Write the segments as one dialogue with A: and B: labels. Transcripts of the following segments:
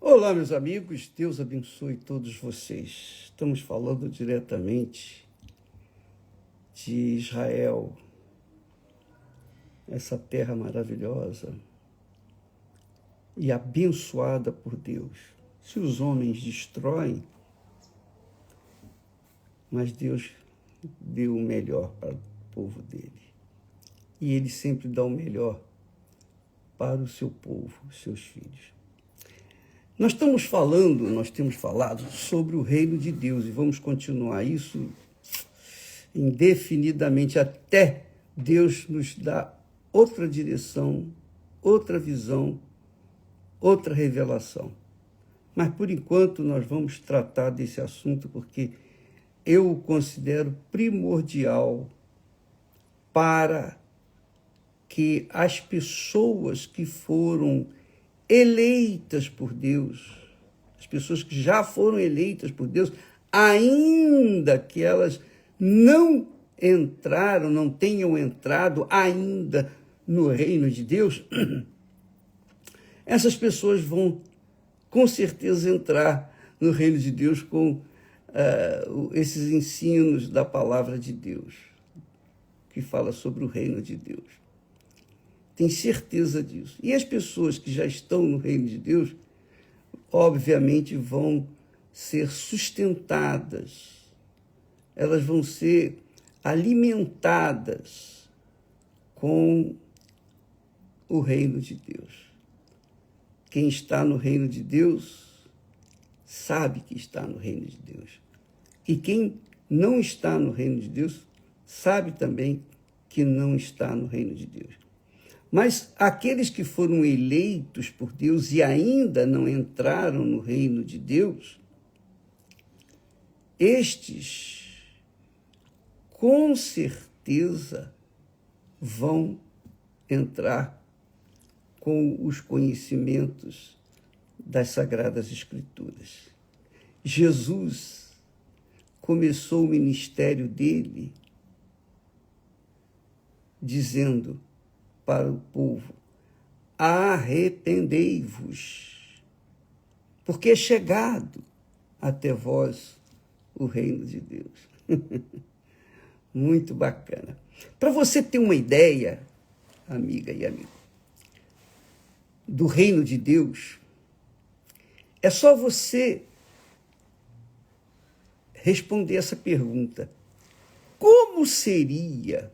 A: Olá, meus amigos, Deus abençoe todos vocês. Estamos falando diretamente de Israel, essa terra maravilhosa e abençoada por Deus. Se os homens destroem, mas Deus deu o melhor para o povo dele. E ele sempre dá o melhor para o seu povo, os seus filhos. Nós temos falado sobre o reino de Deus e vamos continuar isso indefinidamente até Deus nos dar outra direção, outra visão, outra revelação. Mas, por enquanto, nós vamos tratar desse assunto porque eu o considero primordial para que as pessoas que foram eleitas por Deus, as pessoas que já foram eleitas por Deus, ainda que elas não entraram, não tenham entrado ainda no reino de Deus, essas pessoas vão com certeza entrar no reino de Deus com esses ensinos da palavra de Deus, que fala sobre o reino de Deus. Tem certeza disso. E as pessoas que já estão no reino de Deus, obviamente, vão ser sustentadas, elas vão ser alimentadas com o reino de Deus. Quem está no reino de Deus sabe que está no reino de Deus. E quem não está no reino de Deus sabe também que não está no reino de Deus. Mas aqueles que foram eleitos por Deus e ainda não entraram no reino de Deus, estes, com certeza, vão entrar com os conhecimentos das Sagradas Escrituras. Jesus começou o ministério dele dizendo para o povo: arrependei-vos, porque é chegado até vós o reino de Deus. Muito bacana. Para você ter uma ideia, amiga e amigo, do reino de Deus, é só você responder essa pergunta: como seria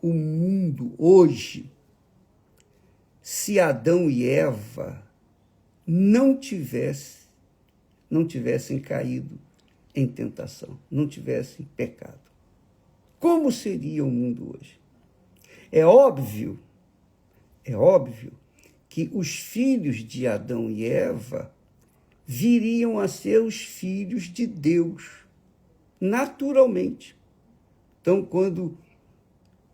A: o mundo hoje se Adão e Eva não tivessem caído em tentação, não tivessem pecado? Como seria o mundo hoje? É óbvio que os filhos de Adão e Eva viriam a ser os filhos de Deus, naturalmente. Então, quando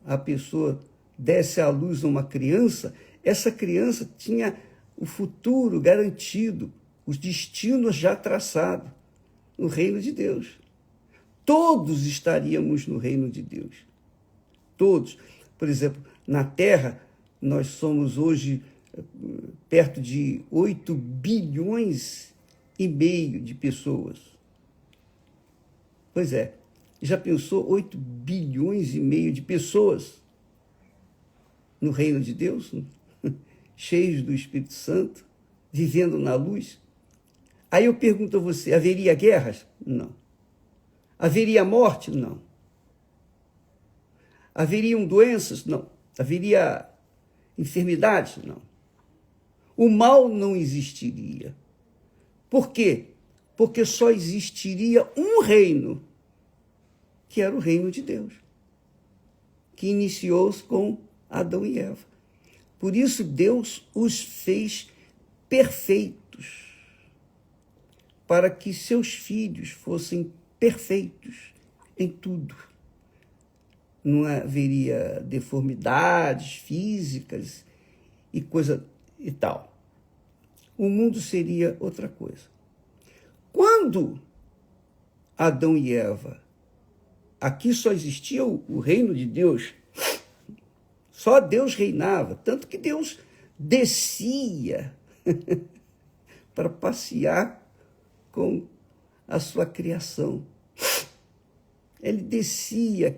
A: a pessoa desse à luz a uma criança, essa criança tinha o futuro garantido, os destinos já traçados no reino de Deus. Todos estaríamos no reino de Deus. Todos. Por exemplo, na Terra, nós somos hoje perto de 8 bilhões e meio de pessoas. Pois é. Já pensou 8 bilhões e meio de pessoas no reino de Deus, cheios do Espírito Santo, vivendo na luz? Aí eu pergunto a você, haveria guerras? Não. Haveria morte? Não. Haveriam doenças? Não. Haveria enfermidades? Não. O mal não existiria. Por quê? Porque só existiria um reino, que era o reino de Deus, que iniciou-se com Adão e Eva. Por isso, Deus os fez perfeitos, para que seus filhos fossem perfeitos em tudo. Não haveria deformidades físicas e coisa e tal. O mundo seria outra coisa. Quando Adão e Eva, aqui só existia o reino de Deus, só Deus reinava, tanto que Deus descia para passear com a sua criação. Ele descia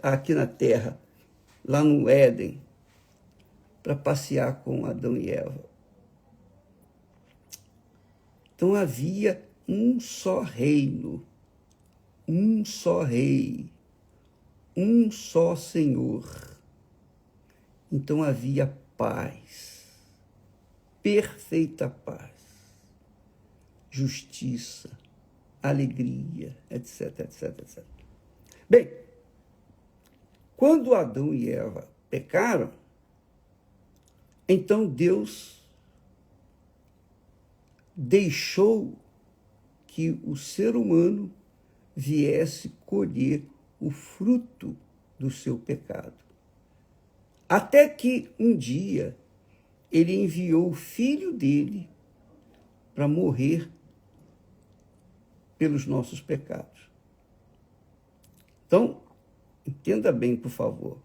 A: aqui na terra, lá no Éden, para passear com Adão e Eva. Então havia um só reino, um só rei, um só Senhor. Então havia paz, perfeita paz, justiça, alegria, etc, etc, etc. Bem, quando Adão e Eva pecaram, então Deus deixou que o ser humano viesse colher o fruto do seu pecado. Até que um dia ele enviou o filho dele para morrer pelos nossos pecados. Então, entenda bem, por favor.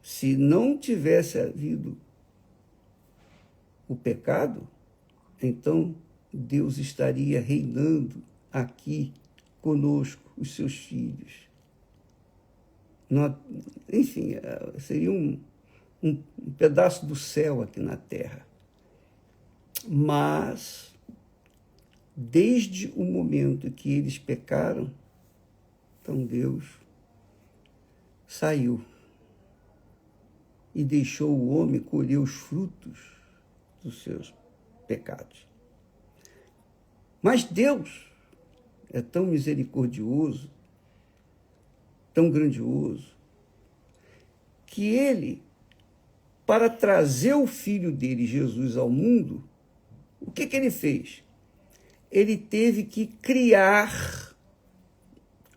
A: Se não tivesse havido o pecado, então Deus estaria reinando aqui conosco, os seus filhos. Enfim, seria um pedaço do céu aqui na terra. Mas, desde o momento que eles pecaram, então Deus saiu e deixou o homem colher os frutos dos seus pecados. Mas Deus é tão misericordioso, tão grandioso, que ele, para trazer o filho dele, Jesus, ao mundo, o que ele fez? Ele teve que criar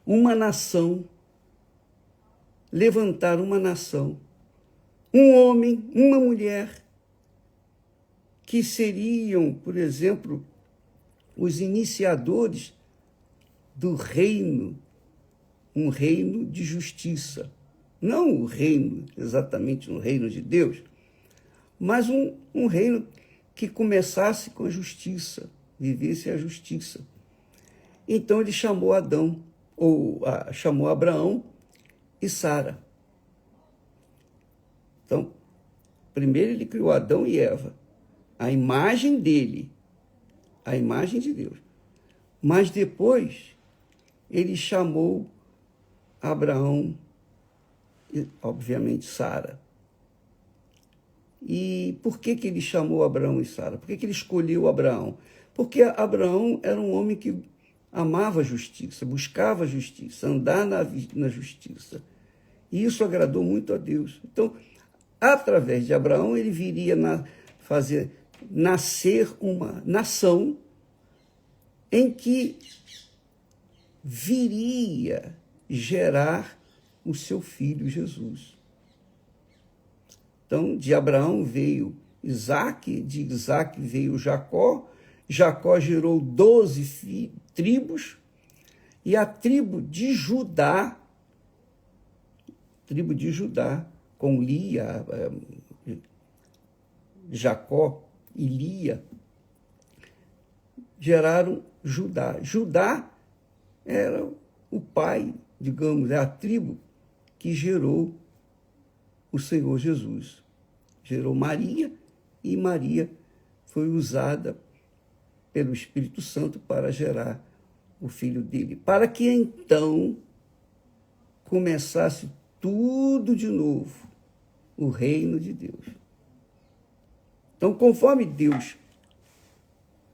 A: uma nação, levantar uma nação, um homem, uma mulher, que seriam, por exemplo, os iniciadores do reino, um reino de justiça. Não o reino, exatamente um reino de Deus, mas um reino que começasse com a justiça, vivesse a justiça. Então ele chamou chamou Abraão e Sara. Então, primeiro ele criou Adão e Eva, a imagem dele, a imagem de Deus. Mas depois ele chamou Abraão e, obviamente, Sara. E por que ele chamou Abraão e Sara? Por que ele escolheu Abraão? Porque Abraão era um homem que amava a justiça, buscava a justiça, andar na justiça. E isso agradou muito a Deus. Então, através de Abraão, ele viria fazer nascer uma nação em que viria gerar o seu filho Jesus. Então, de Abraão veio Isaque, de Isaque veio Jacó, Jacó gerou 12 tribos, e a tribo de Judá, com Lia, Jacó e Lia, geraram Judá. Judá era o pai, digamos, é a tribo que gerou o Senhor Jesus. Gerou Maria, e Maria foi usada pelo Espírito Santo para gerar o filho dele, para que então começasse tudo de novo, o reino de Deus. Então, conforme Deus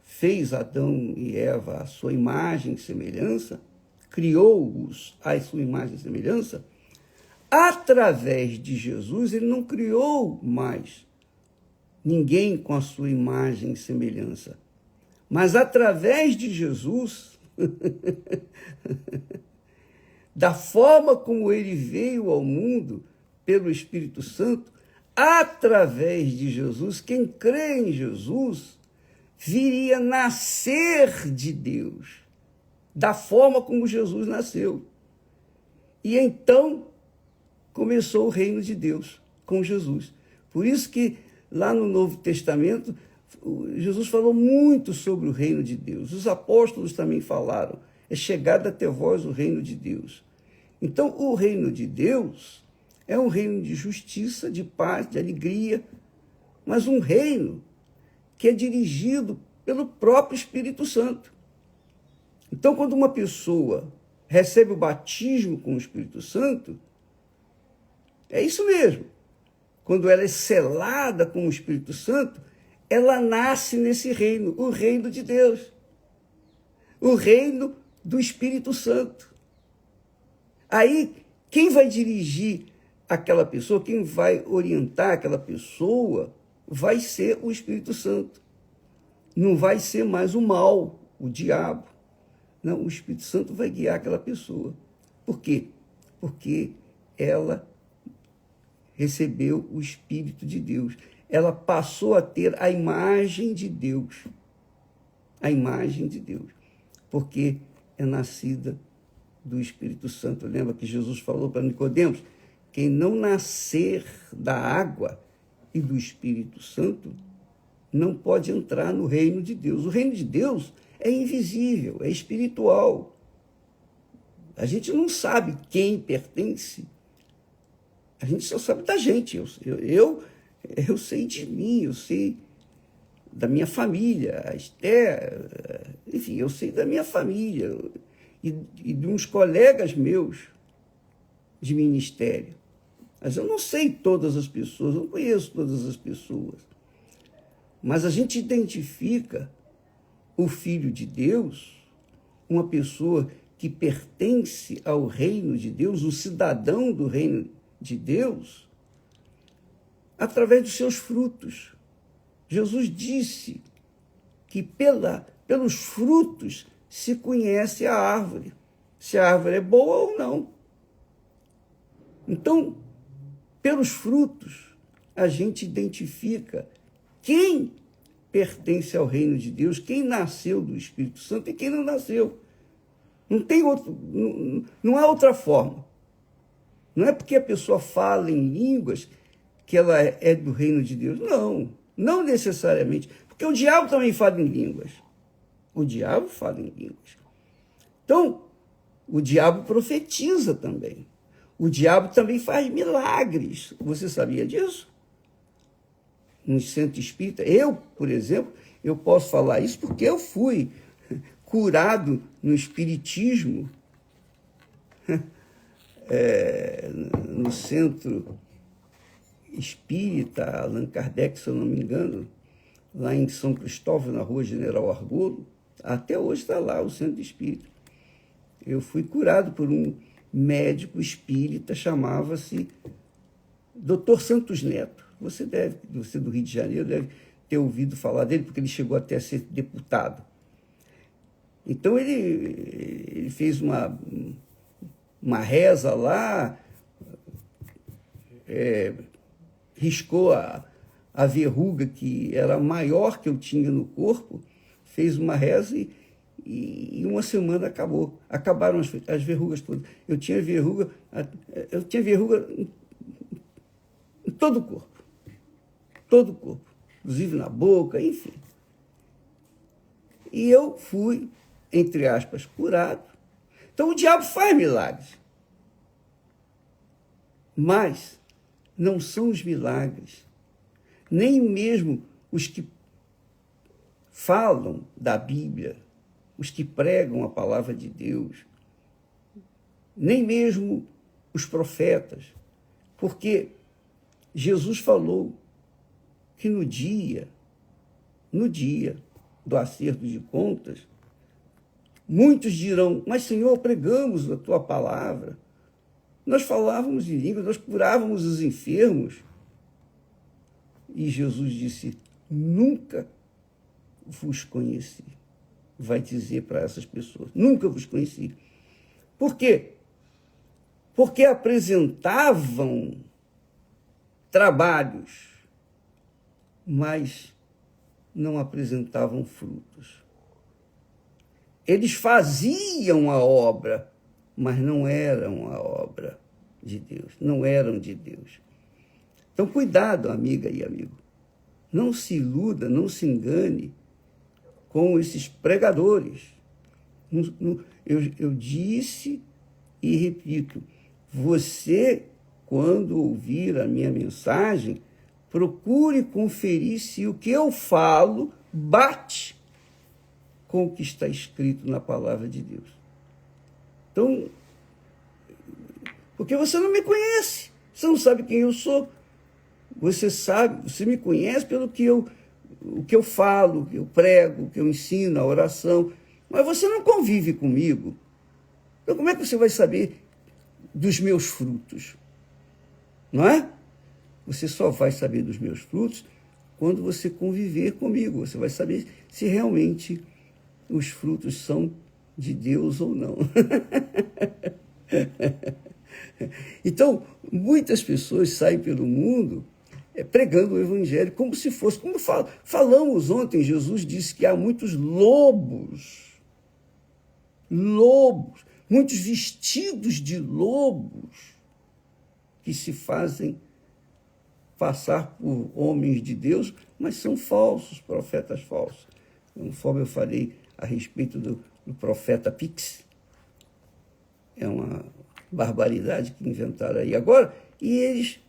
A: fez Adão e Eva à sua imagem e semelhança, criou-os à sua imagem e semelhança, através de Jesus, ele não criou mais ninguém com a sua imagem e semelhança. Mas através de Jesus, da forma como ele veio ao mundo, pelo Espírito Santo, através de Jesus, quem crê em Jesus, viria nascer de Deus, da forma como Jesus nasceu. E então começou o reino de Deus com Jesus. Por isso que lá no Novo Testamento Jesus falou muito sobre o reino de Deus. Os apóstolos também falaram. É chegado até vós o reino de Deus. Então, o reino de Deus é um reino de justiça, de paz, de alegria, mas um reino que é dirigido pelo próprio Espírito Santo. Então, quando uma pessoa recebe o batismo com o Espírito Santo, é isso mesmo. Quando ela é selada com o Espírito Santo, ela nasce nesse reino, o reino de Deus, o reino do Espírito Santo. Aí, quem vai dirigir aquela pessoa, quem vai orientar aquela pessoa, vai ser o Espírito Santo. Não vai ser mais o mal, o diabo. Não, o Espírito Santo vai guiar aquela pessoa. Por quê? Porque ela recebeu o Espírito de Deus. Ela passou a ter a imagem de Deus. A imagem de Deus. Porque é nascida do Espírito Santo. Lembra que Jesus falou para Nicodemos? Quem não nascer da água e do Espírito Santo não pode entrar no reino de Deus. O reino de Deus é invisível, é espiritual. A gente não sabe quem pertence. A gente só sabe da gente. Eu sei de mim, eu sei da minha família, a Esther, enfim, eu sei da minha família e de uns colegas meus de ministério. Mas eu não sei todas as pessoas, eu não conheço todas as pessoas. Mas a gente identifica o Filho de Deus, uma pessoa que pertence ao reino de Deus, um cidadão do reino de Deus, através dos seus frutos. Jesus disse que pelos frutos se conhece a árvore, se a árvore é boa ou não. Então, pelos frutos, a gente identifica quem pertence ao reino de Deus, quem nasceu do Espírito Santo e quem não nasceu. Não há outra forma. Não é porque a pessoa fala em línguas que ela é do reino de Deus. Não necessariamente. Porque o diabo também fala em línguas. O diabo fala em línguas. Então, o diabo profetiza também. O diabo também faz milagres. Você sabia disso? No centro espírita, eu, por exemplo, eu posso falar isso porque eu fui curado no espiritismo, no centro espírita Allan Kardec, se eu não me engano, lá em São Cristóvão, na rua General Argolo. Até hoje está lá o centro espírita. Eu fui curado por um médico espírita, chamava-se Dr. Santos Neto. Você do Rio de Janeiro, deve ter ouvido falar dele, porque ele chegou até a ser deputado. Então, ele fez uma reza lá, riscou a verruga que era maior que eu tinha no corpo, fez uma reza e uma semana acabaram as verrugas todas. Eu tinha verruga em todo o corpo, inclusive na boca, enfim. E eu fui, entre aspas, curado. Então o diabo faz milagres. Mas não são os milagres, nem mesmo os que falam da Bíblia, os que pregam a palavra de Deus, nem mesmo os profetas, porque Jesus falou que no dia do acerto de contas, muitos dirão: mas, Senhor, pregamos a tua palavra, nós falávamos em línguas, nós curávamos os enfermos. E Jesus disse: nunca vos conheci. Vai dizer para essas pessoas: nunca vos conheci. Por quê? Porque apresentavam trabalhos, mas não apresentavam frutos. Eles faziam a obra, mas não eram a obra de Deus, não eram de Deus. Então, cuidado, amiga e amigo. Não se iluda, não se engane com esses pregadores. Eu disse e repito, você, quando ouvir a minha mensagem, procure conferir se o que eu falo bate com o que está escrito na palavra de Deus. Então, porque você não me conhece, você não sabe quem eu sou. Você me conhece pelo o que eu falo, o que eu prego, o que eu ensino, a oração, mas você não convive comigo. Então, como é que você vai saber dos meus frutos? Não é? Você só vai saber dos meus frutos quando você conviver comigo. Você vai saber se realmente os frutos são de Deus ou não. Então, muitas pessoas saem pelo mundo pregando o evangelho como se fosse, como falamos ontem, Jesus disse que há muitos lobos, muitos vestidos de lobos que se fazem passar por homens de Deus, mas são falsos, profetas falsos. Conforme eu falei a respeito do profeta Pix, é uma barbaridade que inventaram aí agora, e eles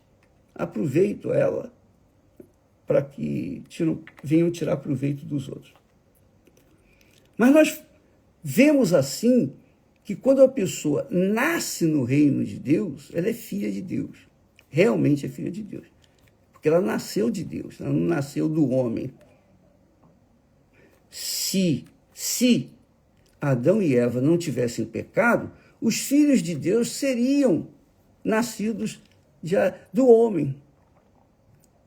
A: aproveitam ela para que venham tirar proveito dos outros. Mas nós vemos assim que quando a pessoa nasce no reino de Deus, ela é filha de Deus. Realmente é filha de Deus. Porque ela nasceu de Deus, ela não nasceu do homem. Se Adão e Eva não tivessem pecado, os filhos de Deus seriam nascidos do homem.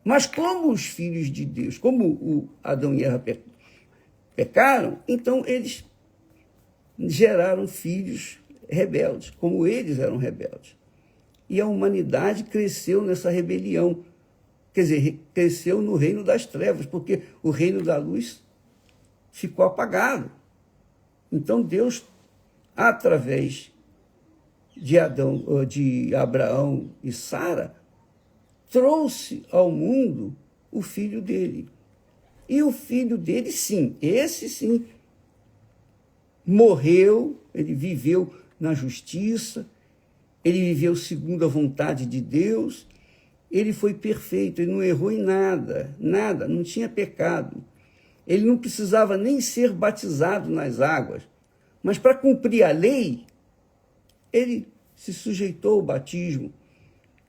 A: Mas como os filhos de Deus, como o Adão e Eva pecaram, então eles geraram filhos rebeldes, como eles eram rebeldes. E a humanidade cresceu nessa rebelião. Quer dizer, cresceu no reino das trevas, porque o reino da luz ficou apagado. Então Deus, através de Abraão e Sara, trouxe ao mundo o filho dele. E o filho dele, sim, esse sim, morreu, ele viveu na justiça, ele viveu segundo a vontade de Deus, ele foi perfeito, ele não errou em nada, não tinha pecado. Ele não precisava nem ser batizado nas águas, mas para cumprir a lei, ele se sujeitou ao batismo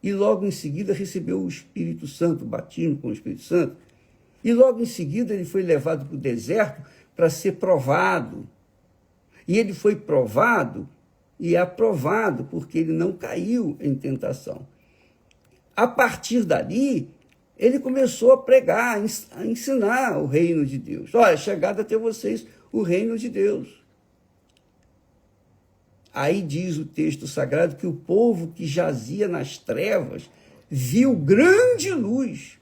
A: e logo em seguida recebeu o Espírito Santo, o batismo com o Espírito Santo, e logo em seguida ele foi levado para o deserto para ser provado. E ele foi provado e aprovado porque ele não caiu em tentação. A partir dali, ele começou a pregar, a ensinar o reino de Deus. Olha, é chegado até vocês o reino de Deus. Aí diz o texto sagrado que o povo que jazia nas trevas viu grande luz.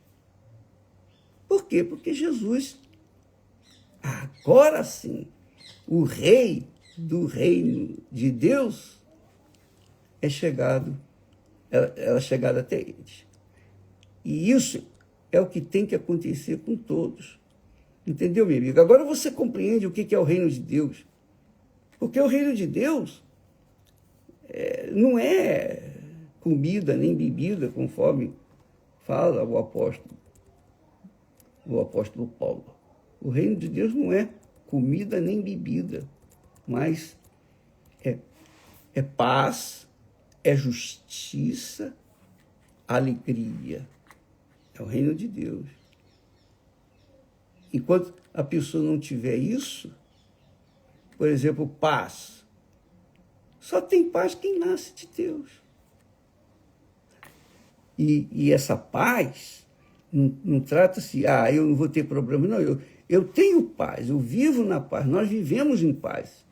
A: Por quê? Porque Jesus, agora sim, o rei do reino de Deus, é chegado até eles. E isso é o que tem que acontecer com todos. Entendeu, meu amigo? Agora você compreende o que é o reino de Deus. Porque o reino de Deus não é comida nem bebida, conforme fala o apóstolo Paulo. O reino de Deus não é comida nem bebida, mas é paz, é justiça, alegria. É o reino de Deus. Enquanto a pessoa não tiver isso, por exemplo, paz, só tem paz quem nasce de Deus. E essa paz não trata-se, eu não vou ter problema, não, eu tenho paz, eu vivo na paz, nós vivemos em paz.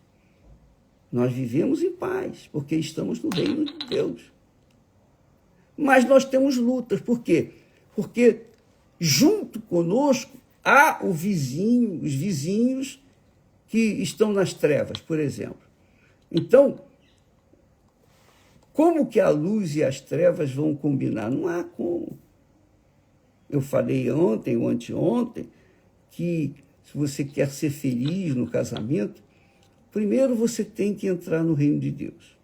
A: Nós vivemos em paz, porque estamos no reino de Deus. Mas nós temos lutas, por quê? Porque junto conosco há os vizinhos que estão nas trevas, por exemplo. Então, como que a luz e as trevas vão combinar? Não há como. Eu falei ontem ou anteontem que se você quer ser feliz no casamento, primeiro você tem que entrar no reino de Deus.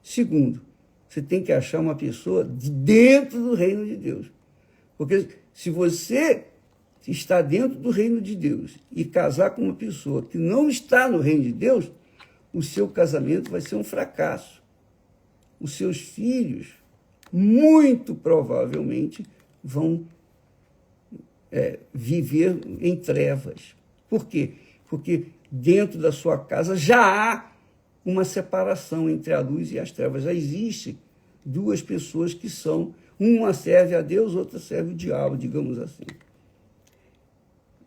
A: Segundo, você tem que achar uma pessoa de dentro do reino de Deus. Porque se você está dentro do reino de Deus e casar com uma pessoa que não está no reino de Deus, o seu casamento vai ser um fracasso. Os seus filhos, muito provavelmente, vão viver em trevas. Por quê? Porque dentro da sua casa já há uma separação entre a luz e as trevas. Já existe duas pessoas que são, uma serve a Deus, outra serve o diabo, digamos assim.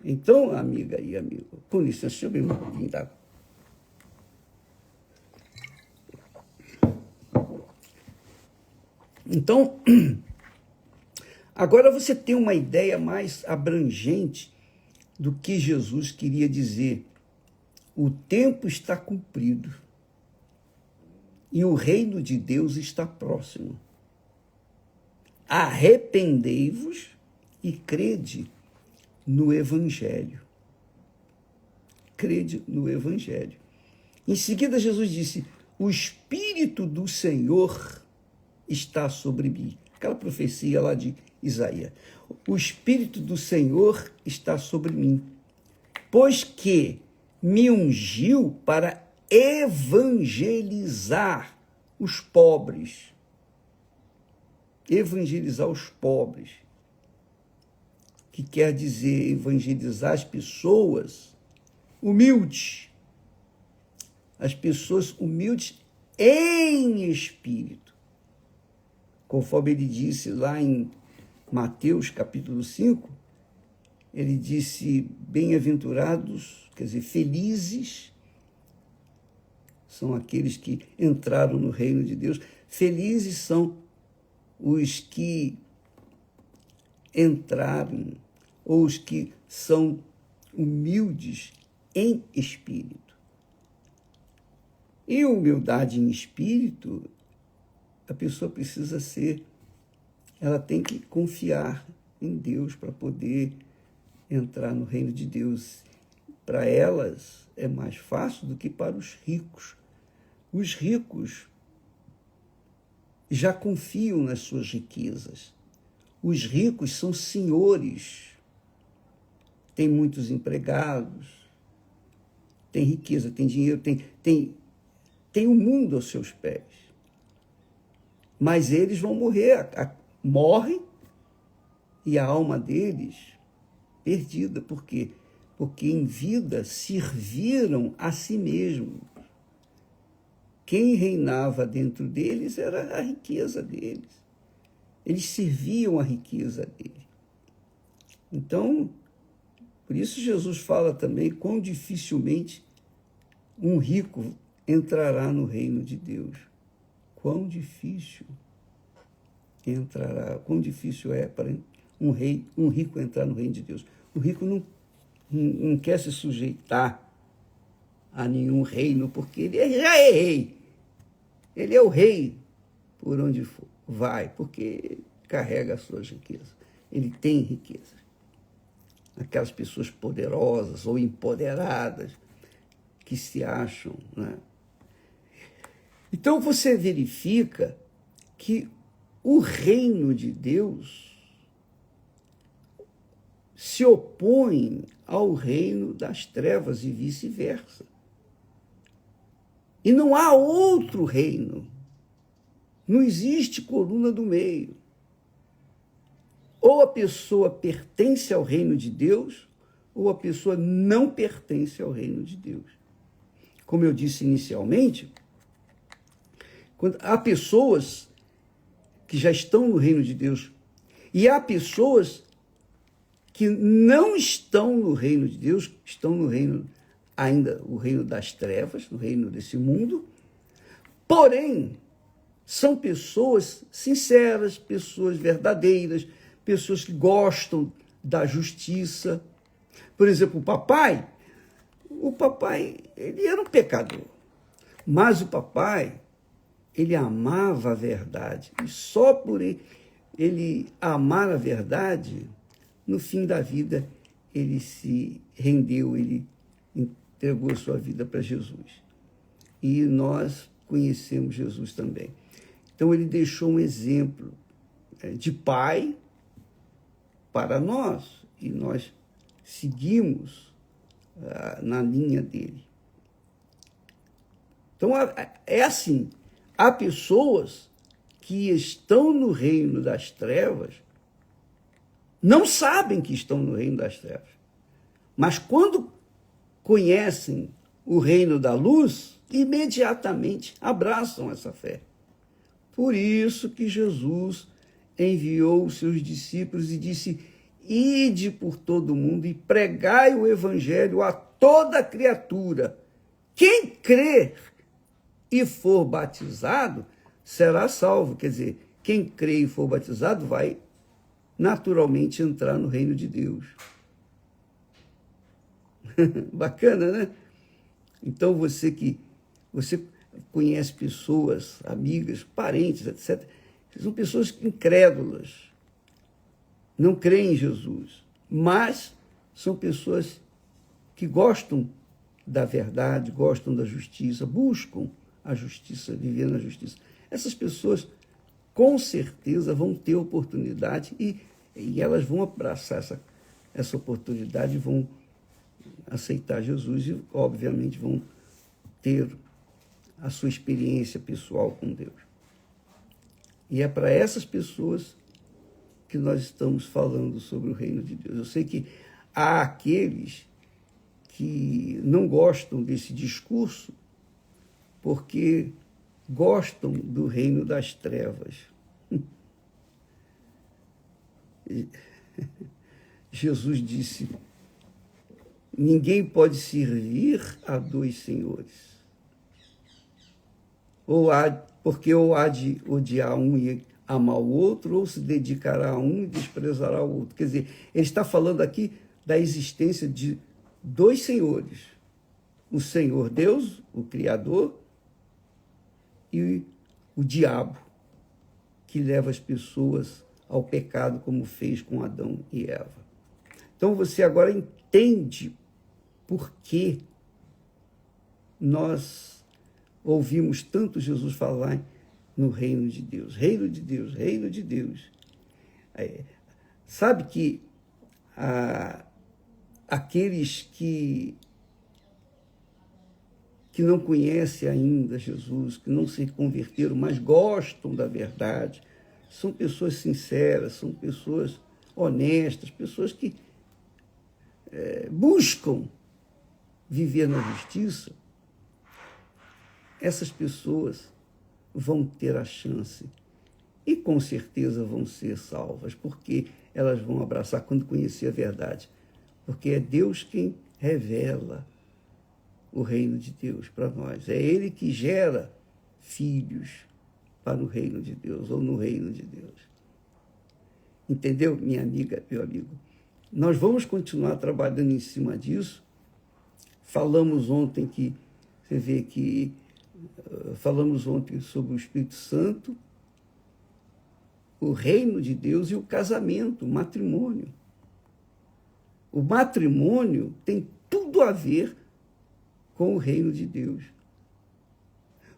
A: Então, amiga e amigo, com licença, deixa eu beber um pouquinho d'água. Então, agora você tem uma ideia mais abrangente do que Jesus queria dizer. O tempo está cumprido e o reino de Deus está próximo. Arrependei-vos e crede no Evangelho. Crede no Evangelho. Em seguida, Jesus disse: o Espírito do Senhor está sobre mim. Aquela profecia lá de Isaías. O Espírito do Senhor está sobre mim, pois que me ungiu para evangelizar os pobres. Evangelizar os pobres. Que quer dizer evangelizar as pessoas humildes. As pessoas humildes em espírito. Conforme ele disse lá em Mateus capítulo 5, ele disse: bem-aventurados, quer dizer, felizes são aqueles que entraram no reino de Deus. Felizes são os que entraram, ou os que são humildes em espírito. E humildade em espírito, a pessoa precisa ser, ela tem que confiar em Deus para poder entrar no reino de Deus. Para elas é mais fácil do que para os ricos. Os ricos já confiam nas suas riquezas. Os ricos são senhores, têm muitos empregados, têm riqueza, têm dinheiro, têm o mundo aos seus pés. Mas eles vão morrer, morrem e a alma deles perdida. Por quê? Porque em vida serviram a si mesmos. Quem reinava dentro deles era a riqueza deles. Eles serviam a riqueza dele. Então, por isso Jesus fala também quão dificilmente um rico entrará no reino de Deus. Quão difícil entrará, quão difícil é para um rico entrar no reino de Deus. O rico não quer se sujeitar a nenhum reino, porque ele já é rei. Ele é o rei por onde for. Vai, porque carrega as suas riquezas. Ele tem riqueza. Aquelas pessoas poderosas ou empoderadas que se acham, né? Então você verifica que o reino de Deus se opõe ao reino das trevas e vice-versa. E não há outro reino. Não existe coluna do meio. Ou a pessoa pertence ao reino de Deus, ou a pessoa não pertence ao reino de Deus. Como eu disse inicialmente, quando há pessoas que já estão no reino de Deus e há pessoas que não estão no reino de Deus, estão no reino ainda, o reino das trevas, no reino desse mundo, porém, são pessoas sinceras, pessoas verdadeiras, pessoas que gostam da justiça. Por exemplo, o papai, ele era um pecador, mas o papai, ele amava a verdade. E só por ele, ele amar a verdade, no fim da vida, ele se rendeu, ele entregou sua vida para Jesus. E nós conhecemos Jesus também. Então, ele deixou um exemplo de pai para nós, e nós seguimos na linha dele. Então, é assim, há pessoas que estão no reino das trevas, não sabem que estão no reino das trevas, mas quando conhecem o reino da luz, imediatamente abraçam essa fé. Por isso que Jesus enviou os seus discípulos e disse: ide por todo o mundo e pregai o evangelho a toda criatura. Quem crer e for batizado será salvo. Quer dizer, quem crê e for batizado vai naturalmente entrar no reino de Deus. Bacana, né? Então, você conhece pessoas, amigas, parentes, etc., são pessoas incrédulas, não creem em Jesus, mas são pessoas que gostam da verdade, gostam da justiça, buscam a justiça, viver na justiça. Essas pessoas, com certeza, vão ter oportunidade e elas vão abraçar essa oportunidade, vão aceitar Jesus e, obviamente, vão ter a sua experiência pessoal com Deus. E é para essas pessoas que nós estamos falando sobre o reino de Deus. Eu sei que há aqueles que não gostam desse discurso porque gostam do reino das trevas. Jesus disse: ninguém pode servir a dois senhores. Porque ou há de odiar um e amar o outro, ou se dedicará a um e desprezará o outro. Quer dizer, ele está falando aqui da existência de dois senhores. O Senhor Deus, o Criador, e o diabo, que leva as pessoas ao pecado, como fez com Adão e Eva. Então você agora entende por que nós ouvimos tanto Jesus falar no reino de Deus. Reino de Deus, reino de Deus. Sabe que aqueles que não conhecem ainda Jesus, que não se converteram, mas gostam da verdade, são pessoas sinceras, são pessoas honestas, pessoas que buscam viver na justiça. Essas pessoas vão ter a chance e com certeza vão ser salvas, porque elas vão abraçar quando conhecer a verdade, porque é Deus quem revela o reino de Deus para nós. É Ele que gera filhos para o reino de Deus, ou no reino de Deus. Entendeu, minha amiga, meu amigo? Nós vamos continuar trabalhando em cima disso. Falamos ontem sobre o Espírito Santo, o reino de Deus e o casamento, o matrimônio. O matrimônio tem tudo a ver com o reino de Deus.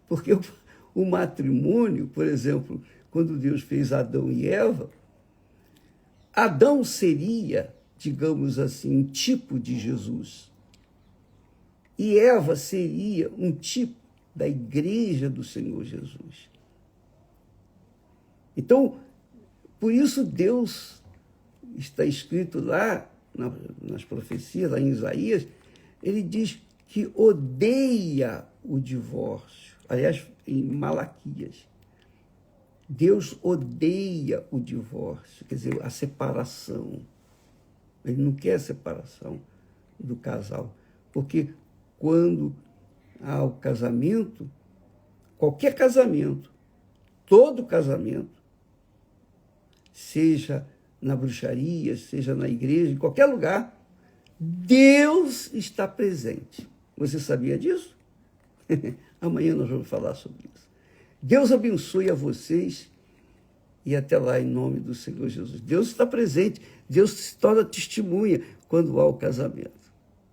A: Porque o matrimônio, por exemplo, quando Deus fez Adão e Eva, Adão seria, digamos assim, um tipo de Jesus. E Eva seria um tipo da igreja do Senhor Jesus. Então, por isso Deus, está escrito lá nas profecias, lá em Isaías, ele diz que odeia o divórcio. Aliás, em Malaquias, Deus odeia o divórcio, quer dizer, a separação. Ele não quer a separação do casal, porque quando há o casamento, qualquer casamento, todo casamento, seja na bruxaria, seja na igreja, em qualquer lugar, Deus está presente. Você sabia disso? Amanhã nós vamos falar sobre isso. Deus abençoe a vocês E até lá, em nome do Senhor Jesus. Deus está presente, Deus se torna testemunha quando há o casamento.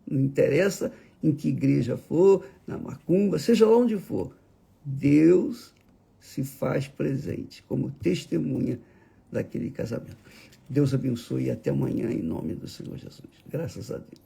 A: Não interessa em que igreja for, na macumba, seja lá onde for, Deus se faz presente como testemunha daquele casamento. Deus abençoe e até amanhã, em nome do Senhor Jesus. Graças a Deus.